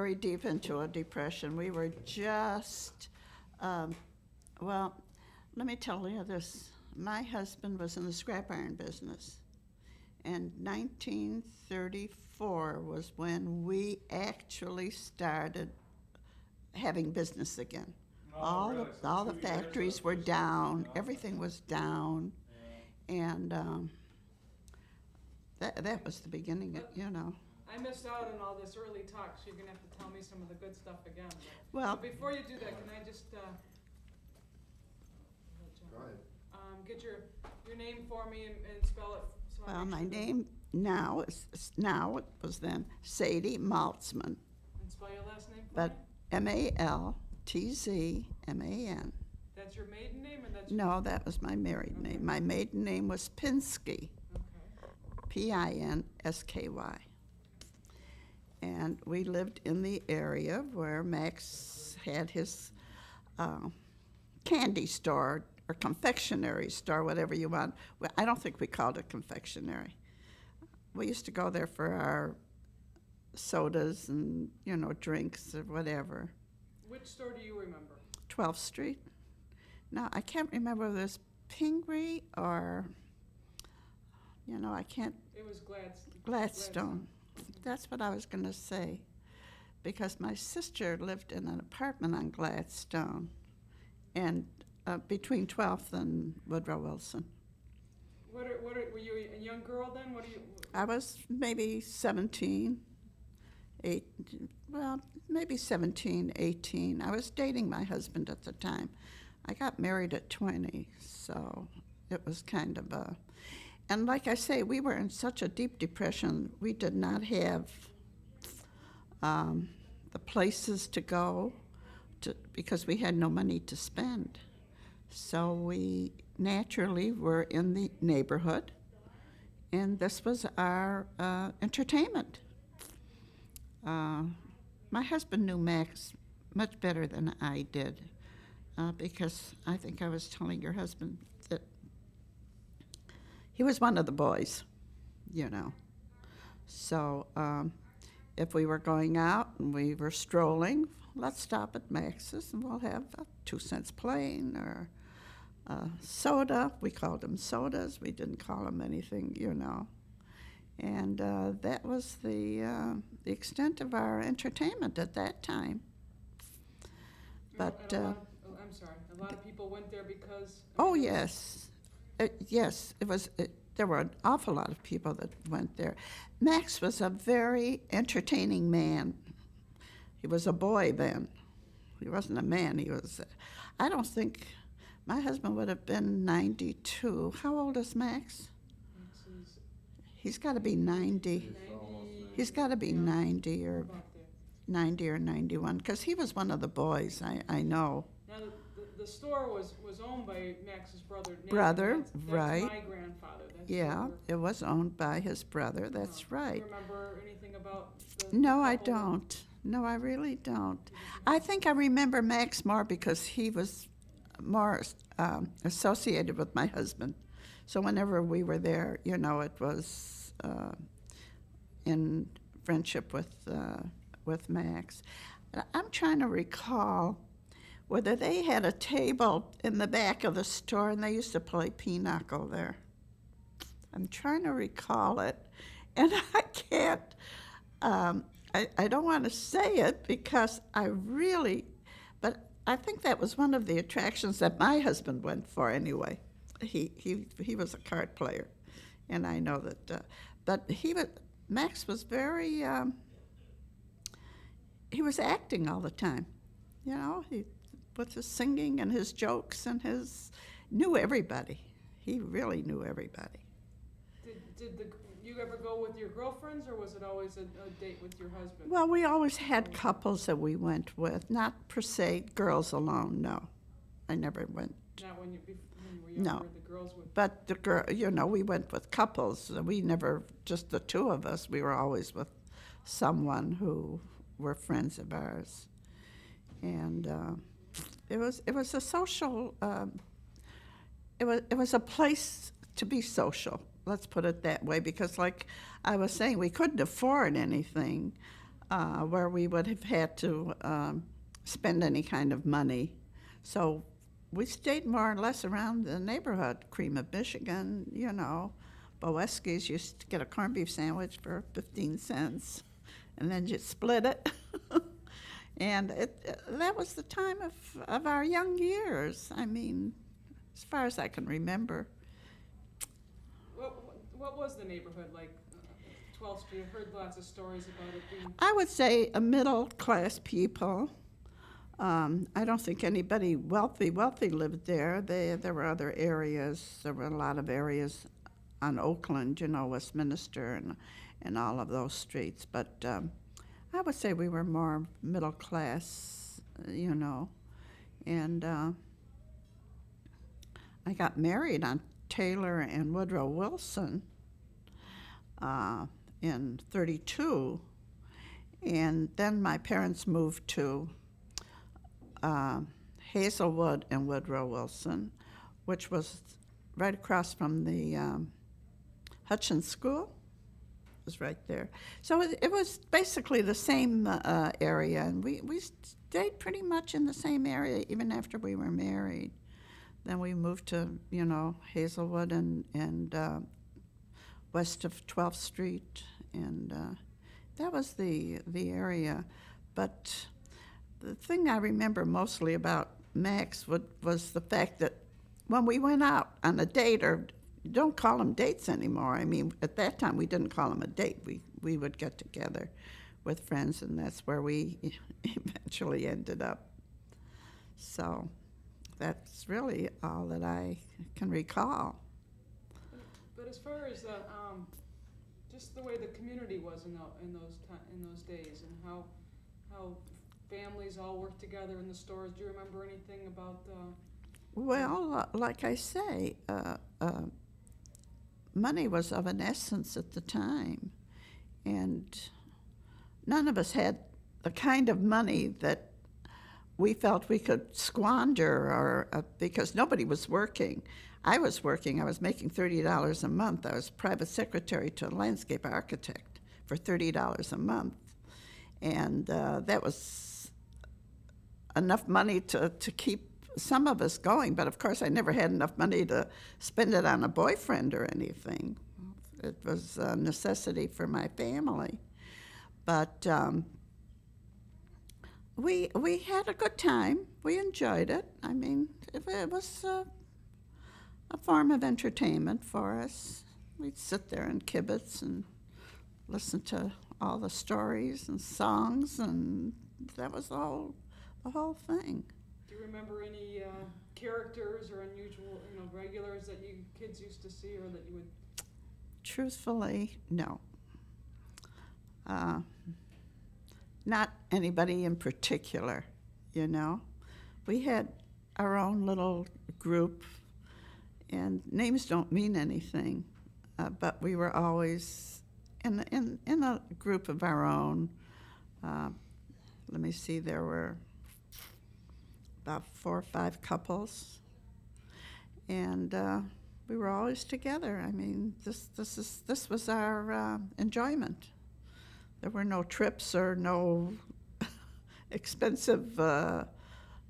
very deep into a depression. We were just, well, let me tell you this. My husband was in the scrap iron business. And 1934 was when we actually started having business again. Oh, really? So All the 2 years factories of were just down, nothing. everything was down, Yeah. and that was the beginning, I missed out on all this early talk, so you're gonna have to tell me some of the good stuff again. Well, But before you do that, can I just, Go ahead. get your name for me and spell it? So I well, make my sure that- name now it was then Sadie Maltzman, And spell your last name for but me? Maltzman. That's your maiden name, or that's? No, that was my married Okay. name. My maiden name was Pinksky, Okay. Pinsky. And we lived in the area where Max had his candy store or confectionery store, whatever you want. Well, I don't think we called it confectionery. We used to go there for our sodas and, drinks or whatever. Which store do you remember? 12th Street. Now, I can't remember whether it was Pingree or, I can't, It was Gladstone. That's what I was going to say, because my sister lived in an apartment on Gladstone, and between 12th and Woodrow Wilson. Were you a young girl then? I was maybe 17, maybe 17, 18. I was dating my husband at the time. I got married at 20, so it was kind of a... And like I say, we were in such a deep depression. We did not have the places to go because we had no money to spend. So we naturally were in the neighborhood, and this was our entertainment. My husband knew Max much better than I did, because I think I was telling your husband that he was one of the boys, So if we were going out and we were strolling, let's stop at Max's and we'll have a 2 cents plain or soda. We called them sodas. We didn't call them anything, And that was the extent of our entertainment at that time. But I'm sorry. A lot of people went there because. oh yes, yes, it was. There were an awful lot of people that went there. Max was a very entertaining man. He was a boy then. He wasn't a man. He was. I don't think my husband would have been 92. How old is Max? He's got to be 90. He's got to be 90 or 91, because he was one of the boys. I know. Now the store was owned by Max's brother. Nathan. That's right. My grandfather. Yeah, it was owned by his brother. That's right. Do you remember anything about? No, I don't. No, I really don't. I think I remember Max more because he was more associated with my husband. So whenever we were there, it was in friendship with Max. I'm trying to recall whether they had a table in the back of the store and they used to play pinochle there. I'm trying to recall it, and I can't. I don't want to say it because but I think that was one of the attractions that my husband went for anyway. He was a card player, and I know that. But Max was very. He was acting all the time, with his singing and his jokes and knew everybody. He really knew everybody. Did you ever go with your girlfriends, or was it always a date with your husband? Well, we always had couples that we went with, not per se girls alone. No, I never went. Not when you were younger. No. The girls would. But the girl, we went with couples. We never just the two of us. We were always with someone who were friends of ours, and it was a social. It was a place to be social. Let's put it that way, because like I was saying, we couldn't afford anything. where we would have had to spend any kind of money. So we stayed more or less around the neighborhood. Cream of Michigan, you know. Boweski's used to get a corned beef sandwich for 15 cents, and then you split it. And that was the time of our young years. I mean, as far as I can remember. What was the neighborhood like? 12th Street. I've heard lots of stories about it being. I would say a middle-class people. I don't think anybody wealthy lived there. There were other areas. There were a lot of areas on Oakland, you know, Westminster and all of those streets. But I would say we were more middle class, you know. And I got married on Taylor and Woodrow Wilson in '32. And then my parents moved to Hazelwood and Woodrow Wilson, which was right across from the Hutchins School. It was right there. So it was basically the same area, and we stayed pretty much in the same area even after we were married. Then we moved to, you know, Hazelwood and west of 12th Street, and that was the area. But the thing I remember mostly about Max was the fact that when we went out on a date, or don't call them dates anymore. I mean, at that time we didn't call them a date. We would get together with friends, and that's where we eventually ended up. So that's really all that I can recall. But as far as just the way the community was in those days, and how families all worked together in the stores, do you remember anything about the? Well, like I say, money was of an essence at the time, and none of us had the kind of money that we felt we could squander, or because nobody was working. I was working. I was making $30 a month. I was private secretary to a landscape architect for $30 a month, and that was enough money to keep some of us going. But of course, I never had enough money to spend it on a boyfriend or anything. It was a necessity for my family. But we had a good time. We enjoyed it. I mean, it was a form of entertainment for us. We'd sit there and kibitz and listen to all the stories and songs, and that was the whole thing. Do you remember any characters or unusual, regulars that you kids used to see, or that you would? Truthfully, no. Not anybody in particular, you know. We had our own little group, and names don't mean anything, but we were always in a group of our own. Let me see, there were about 4 or 5 couples, and we were always together. I mean, this was our enjoyment. There were no trips or no expensive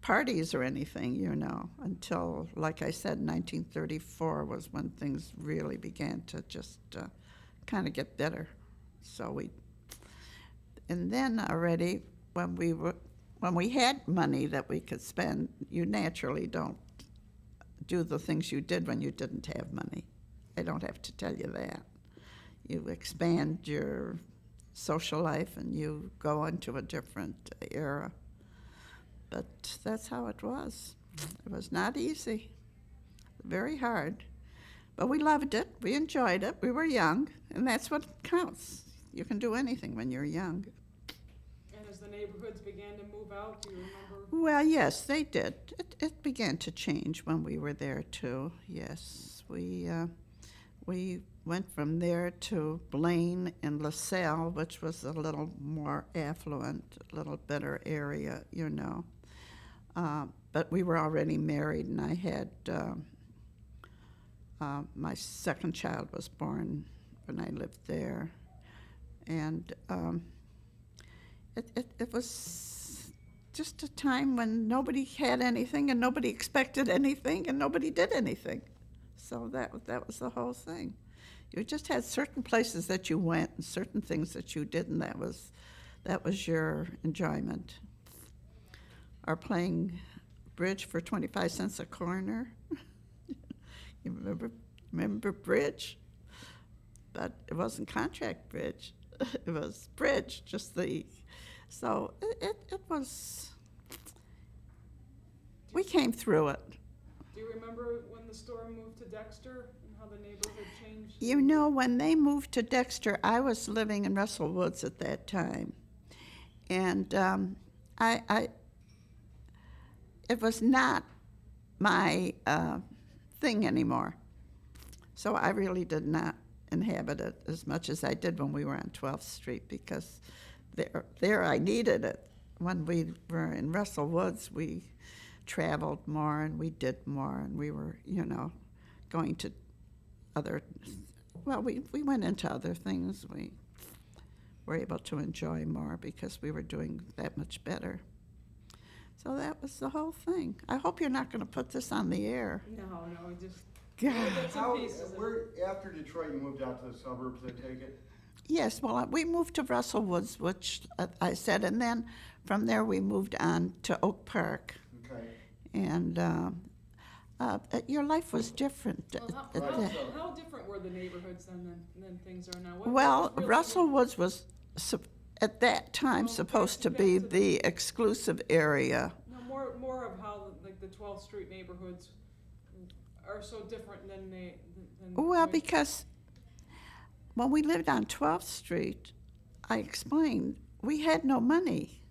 parties or anything, you know, until, like I said, 1934 was when things really began to just kind of get better. And then already when we had money that we could spend, you naturally don't do the things you did when you didn't have money. I don't have to tell you that. You expand your social life and you go into a different era. But that's how it was. It was not easy, very hard. But we loved it, we enjoyed it, we were young, and that's what counts. You can do anything when you're young. And as the neighborhoods began to move out, do you remember? Well, yes, they did. It began to change when we were there too. Yes, we went from there to Blaine and LaSalle, which was a little more affluent, a little better area, you know. But we were already married, and I had my second child was born when I lived there, and it was just a time when nobody had anything and nobody expected anything and nobody did anything. So that was the whole thing. You just had certain places that you went and certain things that you did, and that was your enjoyment. Or playing bridge for 25 cents a corner. You remember bridge? But it wasn't contract bridge. It was bridge, so it was, we came through it. Do you remember when the store moved to Dexter and how the neighborhood changed? You know, when they moved to Dexter, I was living in Russell Woods at that time. And it was not my thing anymore. So I really did not inhabit it as much as I did when we were on 12th Street, because there I needed it. When we were in Russell Woods, we traveled more and we did more, and we were, going to other, we went into other things. We were able to enjoy more because we were doing that much better. So that was the whole thing. I hope you're not going to put this on the air. No, just God. bits and pieces. After Detroit, you moved out to the suburbs, I take it? Yes, well, we moved to Russell Woods, which I said, and then from there we moved on to Oak Park. Okay. And your life was different. Well, how different were the neighborhoods then than things are now? What Well, was really Russell Woods was, at that time, Well, supposed to back be to the exclusive area. No, more of how like the 12th Street neighborhoods are so different than Well, because when we lived on 12th Street, I explained, we had no money.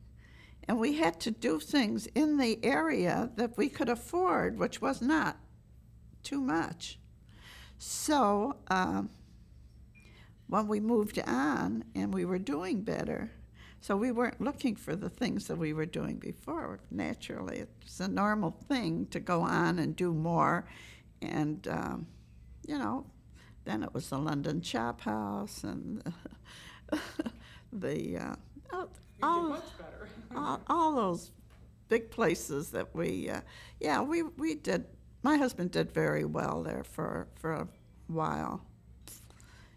And we had to do things in the area that we could afford, which was not too much. So when we moved on and we were doing better, so we weren't looking for the things that we were doing before. Naturally, it's a normal thing to go on and do more. And, then it was the London Chop House and much better. all those big places that we did. My husband did very well there for a while.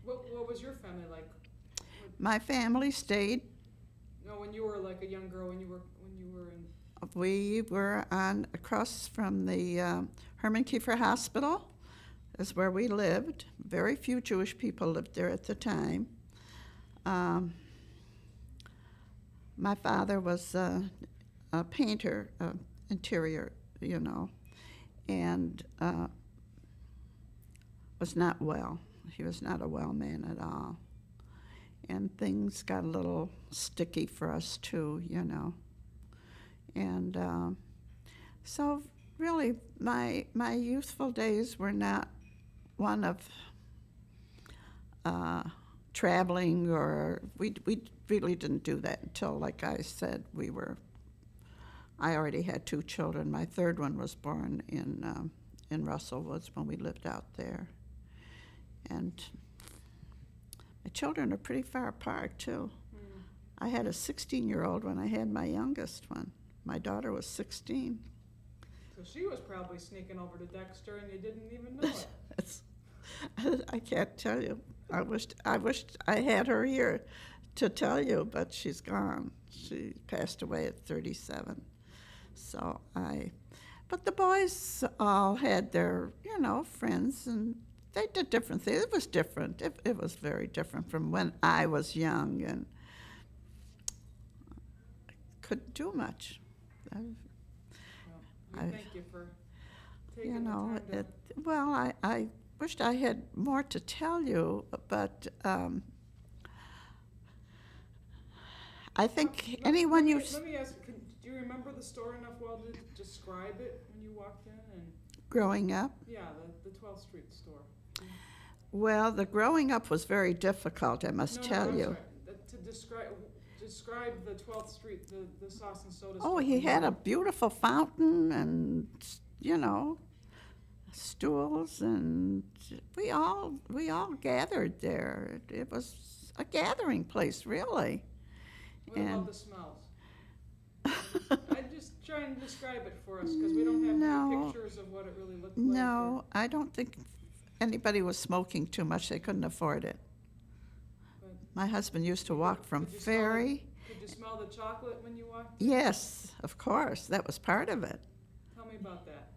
What was your family like? My family stayed. No, when you were like a young girl, when you were in. We were on across from the Herman Kiefer Hospital, is where we lived. Very few Jewish people lived there at the time. My father was a painter, interior, and was not well. He was not a well man at all. And things got a little sticky for us too, And so really my youthful days were not one of traveling, or we really didn't do that until, like I said, I already had 2 children. My third one was born in Russell Woods when we lived out there. And my children are pretty far apart, too. I had a 16-year-old when I had my youngest one. My daughter was 16. So she was probably sneaking over to Dexter and you didn't even know it. I can't tell you. I wished I had her here to tell you, but she's gone. She passed away at 37. But the boys all had their, friends, and they did different things. It was different. It was very different from when I was young and couldn't do much. Thank you for taking the time to... I wished I had more to tell you, but I think anyone you... Let me ask, do you remember the store enough well to describe it when you walked in? Growing up? Yeah, the 12th Street store. Well, the growing up was very difficult, I must tell you. Sorry. To describe the 12th Street, the sauce and soda store. Oh, he had a beautiful fountain and, stools, and we all gathered there. It was a gathering place, really. What And- about the smells? I'm just trying to describe it for us, because we don't have No. any pictures of what it really looked like. No, I don't think anybody was smoking too much. They couldn't afford it. But My husband used to walk from could you smell Ferry. Could you smell the chocolate when you walked? Yes, of course, that was part of it. Tell me about that.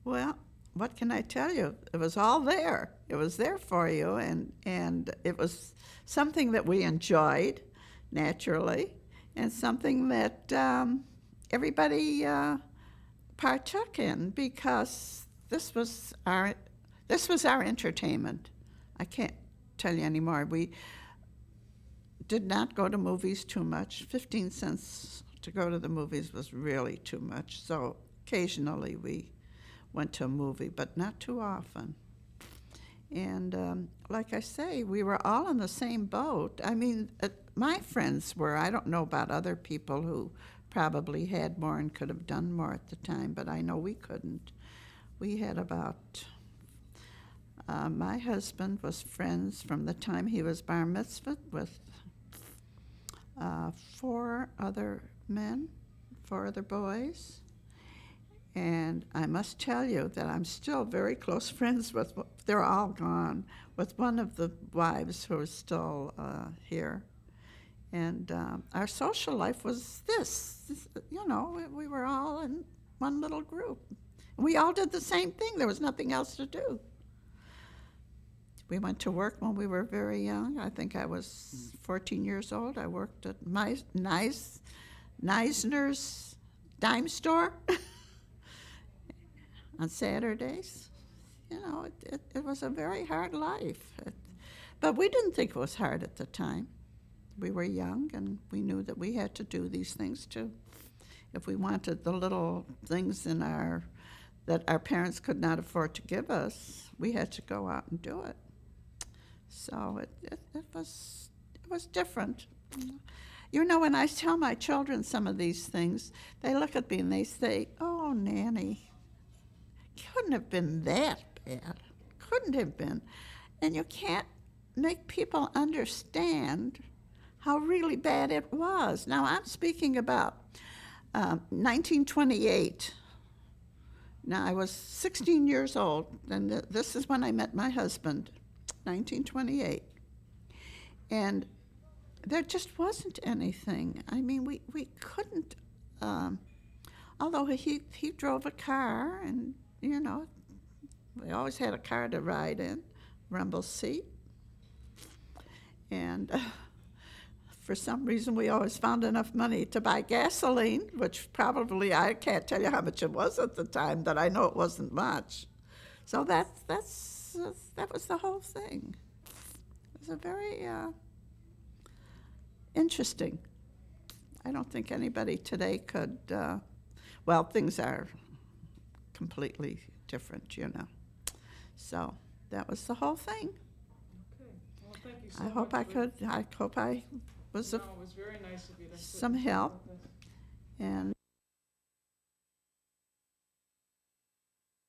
Well, what can I tell you? It was all there. It was there for you, and it was something that we enjoyed, naturally, and something that everybody partook in, because this was our entertainment. I can't tell you anymore. We did not go to movies too much. 15 cents to go to the movies was really too much. So occasionally we went to a movie, but not too often. And like I say, we were all in the same boat. I mean, my friends were. I don't know about other people who probably had more and could have done more at the time, but I know we couldn't. We had about, my husband was friends from the time he was bar mitzvahed with 4 other men, 4 other boys. And I must tell you that I'm still very close friends with, they're all gone, with one of the wives who is still here. And our social life was this, you know, we were all in one little group. We all did the same thing. There was nothing else to do. We went to work when we were very young. I think I was 14 years old. I worked at Neisner's dime store on Saturdays. You know, it was a very hard life. But we didn't think it was hard at the time. We were young, and we knew that we had to do these things too. If we wanted the little things that our parents could not afford to give us, we had to go out and do it. So it was different. You know, when I tell my children some of these things, they look at me and they say, "Oh, Nanny, couldn't have been that bad. Couldn't have been." And you can't make people understand how really bad it was. Now, I'm speaking about 1928. Now, I was 16 years old, and this is when I met my husband, 1928. And there just wasn't anything. I mean, we couldn't, although he drove a car, and, you know, we always had a car to ride in, rumble seat. And for some reason, we always found enough money to buy gasoline, which probably, I can't tell you how much it was at the time, but I know it wasn't much. So that was the whole thing. It was a very interesting. I don't think anybody today could, well, things are completely different, you know. So that was the whole thing. Okay, well, thank you so I much. hope I was No, of it was very nice of you to. some help. And